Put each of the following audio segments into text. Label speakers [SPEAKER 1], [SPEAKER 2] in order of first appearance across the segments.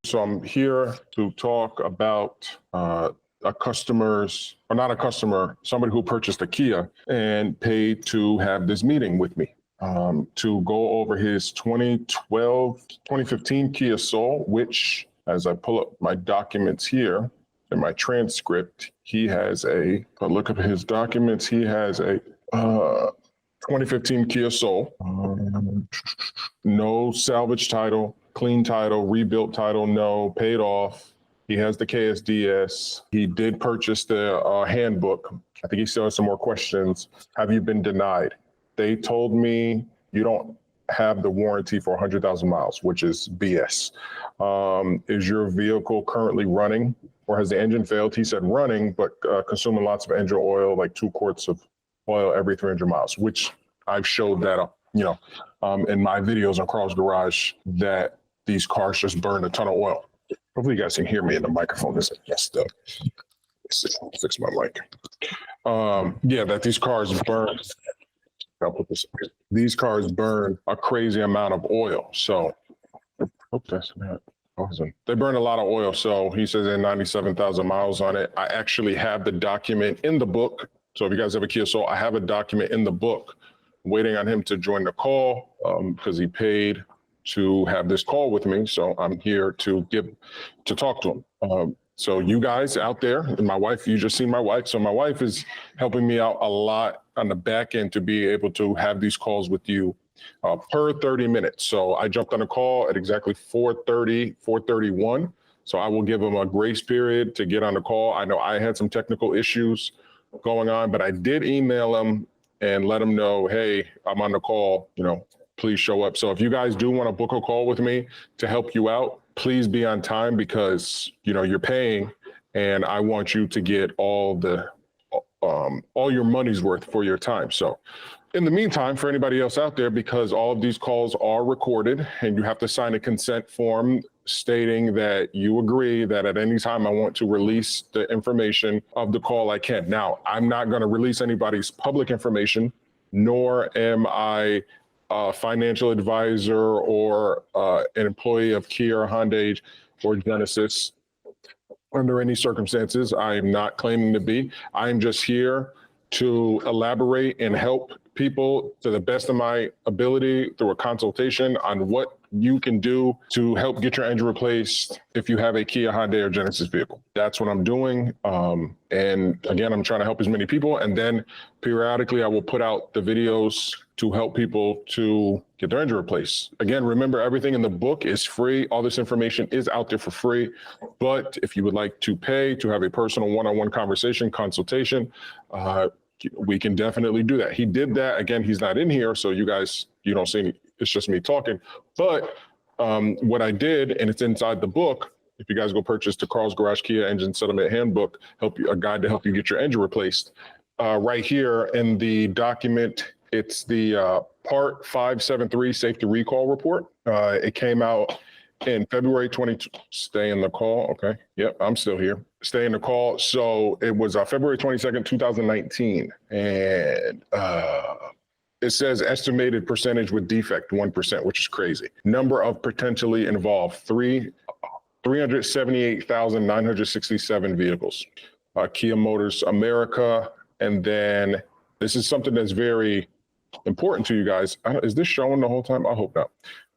[SPEAKER 1] So I'm here to talk about somebody who purchased a Kia and paid to have this meeting with me to go over his 2015 Kia Soul, which, as I pull up my documents here in my transcript, he has a look at his documents. He has a 2015 Kia Soul, no salvage title, clean title, rebuilt title, no, paid off. He has the KSDS. He did purchase the handbook. I think he still has some more questions. Have you been denied? They told me you don't have the warranty for 100,000 miles, which is BS. Is your vehicle currently running or has the engine failed? He said running, but consuming lots of engine oil, like 2 quarts of oil every 300 miles, which I've showed that, in my videos on Carl's Garage, that these cars just burn a ton of oil. Hopefully you guys can hear me in the microphone. This is messed up. Fix my mic. That these cars burn. I'll put this. These cars burn a crazy amount of oil. So, hope that's not. They burn a lot of oil. So he says they had 97,000 miles on it. I actually have the document in the book. So if you guys have a Kia Soul, I have a document in the book waiting on him to join the call because he paid to have this call with me. So I'm here to talk to him. So you guys out there, and my wife, you just seen my wife. So my wife is helping me out a lot on the back end to be able to have these calls with you per 30 minutes. So I jumped on a call at exactly 4:31. So I will give him a grace period to get on the call. I know I had some technical issues going on, but I did email him and let him know, hey, I'm on the call, please show up. So if you guys do want to book a call with me to help you out, please be on time because, you're paying and I want you to get all your money's worth for your time. So in the meantime, for anybody else out there, because all of these calls are recorded and you have to sign a consent form stating that you agree that at any time I want to release the information of the call, I can. Now, I'm not going to release anybody's public information, nor am I a financial advisor or an employee of Kia or Hyundai or Genesis. Under any circumstances, I am not claiming to be. I'm just here to elaborate and help people to the best of my ability through a consultation on what you can do to help get your engine replaced if you have a Kia, Hyundai, or Genesis vehicle. That's what I'm doing. And again, I'm trying to help as many people. And then periodically I will put out the videos to help people to get their engine replaced. Again, remember, everything in the book is free. All this information is out there for free. But if you would like to pay to have a personal one-on-one consultation, we can definitely do that. He did that. Again, he's not in here, so you guys, you don't see any, it's just me talking. But what I did, and it's inside the book, if you guys go purchase the Carl's Garage Kia Engine Settlement Handbook, a guide to help you get your engine replaced. Right here in the document, it's the Part 573 Safety Recall Report. It came out in February 22. Stay in the call. Okay. Yep, I'm still here. Stay in the call. So it was February 22nd, 2019. And it says estimated percentage with defect 1%, which is crazy. Number of potentially involved 378,967 vehicles. Kia Motors America. And then this is something that's very important to you guys. Is this showing the whole time? I hope not.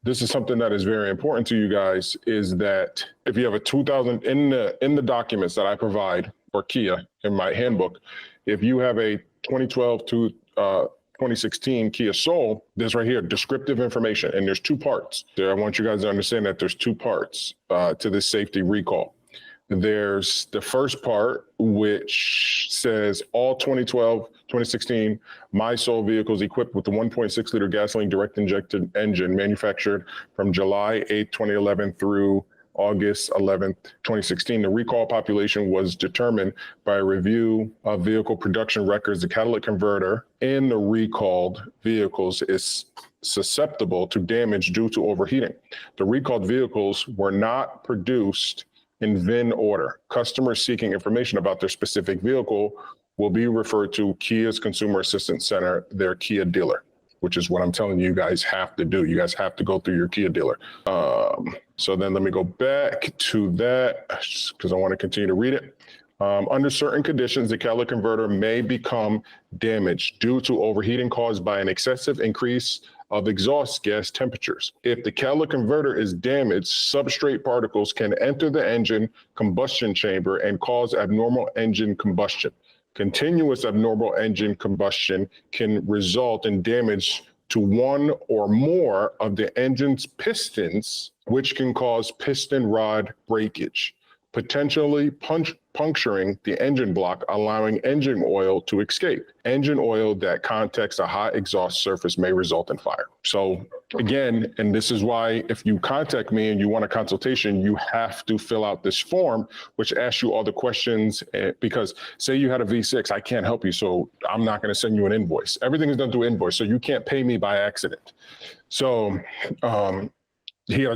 [SPEAKER 1] This is something that is very important to you guys, is that if you have a 2000 in the documents that I provide for Kia in my handbook, if you have a 2012 to 2016 Kia Soul, there's right here descriptive information, and there's 2 parts there. I want you guys to understand that there's 2 parts to this safety recall. There's the first part, which says all 2012, 2016 My Soul vehicles equipped with the 1.6 liter gasoline direct injected engine manufactured from July 8, 2011 through August 11th, 2016. The recall population was determined by a review of vehicle production records. The catalytic converter in the recalled vehicles is susceptible to damage due to overheating. The recalled vehicles were not produced in VIN order. Customers seeking information about their specific vehicle will be referred to Kia's Consumer Assistance Center, their Kia dealer. which is what I'm telling you guys have to do. You guys have to go through your Kia dealer. So then let me go back to that because I want to continue to read it. Under certain conditions, the catalytic converter may become damaged due to overheating caused by an excessive increase of exhaust gas temperatures. If the catalytic converter is damaged, substrate particles can enter the engine combustion chamber and cause abnormal engine combustion. Continuous abnormal engine combustion can result in damage to one or more of the engine's pistons, which can cause piston rod breakage, potentially puncturing the engine block, allowing engine oil to escape. Engine oil that contacts a hot exhaust surface may result in fire. So again, and this is why if you contact me and you want a consultation, you have to fill out this form, which asks you all the questions, because say you had a V6, I can't help you, so I'm not gonna send you an invoice. Everything is done through invoice, so you can't pay me by accident. So he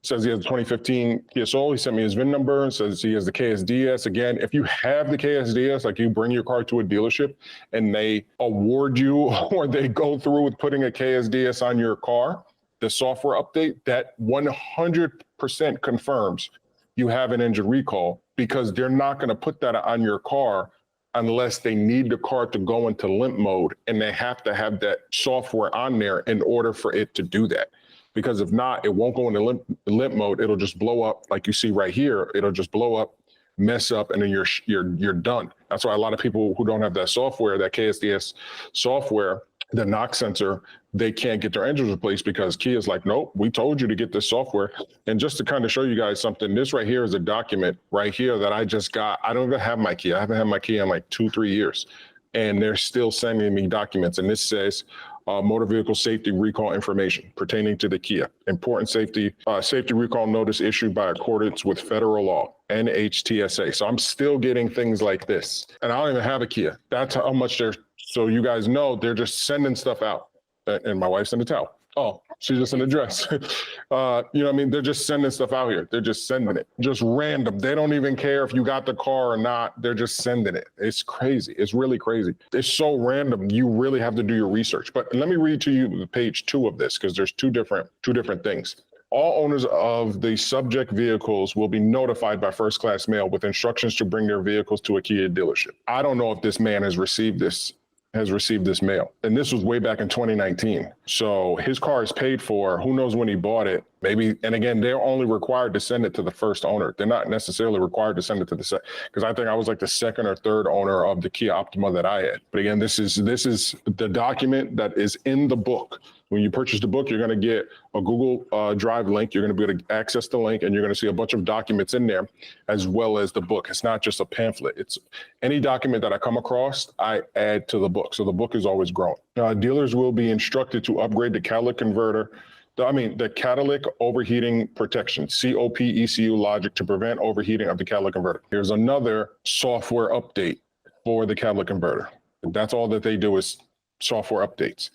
[SPEAKER 1] says he has a 2015 Kia Soul. He sent me his VIN number and says he has the KSDS. Again, if you have the KSDS, like you bring your car to a dealership and they award you or they go through with putting a KSDS on your car, the software update, that 100% confirms you have an engine recall, because they're not going to put that on your car unless they need the car to go into limp mode, and they have to have that software on there in order for it to do that. Because if not, it won't go into limp mode. It'll just blow up, like you see right here. It'll just blow up, mess up, and then you're done. That's why a lot of people who don't have that software, that KSDS software, the knock sensor, they can't get their engines replaced because Kia's like, nope, we told you to get this software. And just to kind of show you guys something, this right here is a document right here that I just got. I don't even have my Kia. I haven't had my Kia in like 2-3 years. And they're still sending me documents. And this says, motor vehicle safety recall information pertaining to the Kia. Important safety recall notice issued by accordance with federal law, NHTSA. So I'm still getting things like this. And I don't even have a Kia. That's how much so you guys know, they're just sending stuff out. And my wife's in the towel. Oh, she's just in a dress. You know what I mean? They're just sending stuff out here. They're just sending it, just random. They don't even care if you got the car or not. They're just sending it. It's crazy. It's really crazy. It's so random. You really have to do your research. But let me read to you page 2 of this, because there's two different things. All owners of the subject vehicles will be notified by first-class mail with instructions to bring their vehicles to a Kia dealership. I don't know if this man has received this mail. And this was way back in 2019. So his car is paid for. Who knows when he bought it? Maybe. And again, they're only required to send it to the first owner. They're not necessarily required to send it to the second, because I think I was like the second or third owner of the Kia Optima that I had. But again, this is the document that is in the book. When you purchase the book, you're going to get a Google Drive link. You're going to be able to access the link, and you're going to see a bunch of documents in there, as well as the book. It's not just a pamphlet. It's any document that I come across, I add to the book. So the book is always growing. Dealers will be instructed to upgrade the catalytic converter, the Catalytic Overheating Protection, COP ECU logic, to prevent overheating of the catalytic converter. Here's another software update for the catalytic converter. That's all that they do is software updates.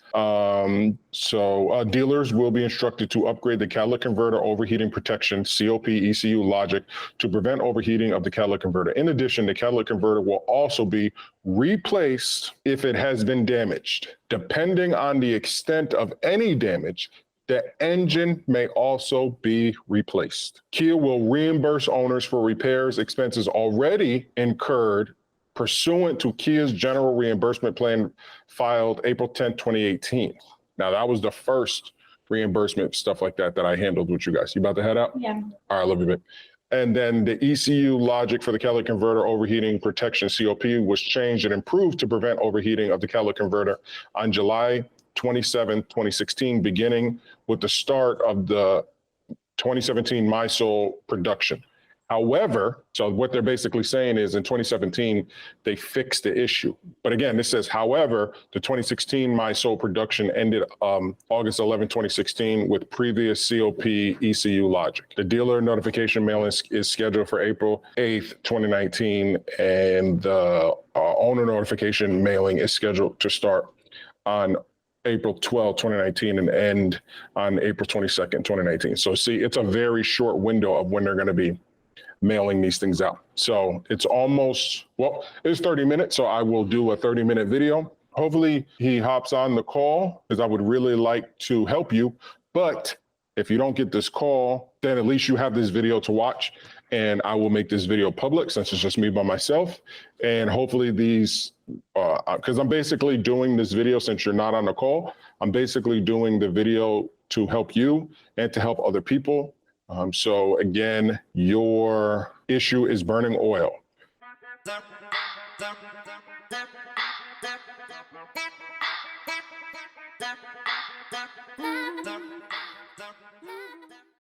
[SPEAKER 1] So dealers will be instructed to upgrade the catalytic converter overheating protection, COP ECU logic, to prevent overheating of the catalytic converter. In addition, the catalytic converter will also be replaced if it has been damaged. Depending on the extent of any damage, the engine may also be replaced. Kia will reimburse owners for repairs expenses already incurred pursuant to Kia's General Reimbursement Plan filed April 10, 2018. Now, that was the first reimbursement stuff like that I handled with you guys. You about to head out?
[SPEAKER 2] Yeah.
[SPEAKER 1] All right, love you, babe. And then the ECU logic for the catalytic converter overheating protection, COP, was changed and improved to prevent overheating of the catalytic converter on July 27, 2016, beginning with the start of the 2017 MySoul production. However, so what they're basically saying is in 2017, they fixed the issue. But again, this says, however, the 2016 MySoul production ended August 11, 2016 with previous COP ECU logic. The dealer notification mailing is scheduled for April 8th, 2019, and the owner notification mailing is scheduled to start on April 12, 2019 and end on April 22nd, 2019. So see, it's a very short window of when they're going to be mailing these things out. So it's almost, well, it's 30 minutes. So I will do a 30-minute video Hopefully he hops on the call because I would really like to help you. But if you don't get this call, then at least you have this video to watch, and I will make this video public since it's just me by myself. And hopefully these, because I'm basically doing this video since you're not on the call, I'm basically doing the video to help you and to help other people. So again, your issue is burning oil.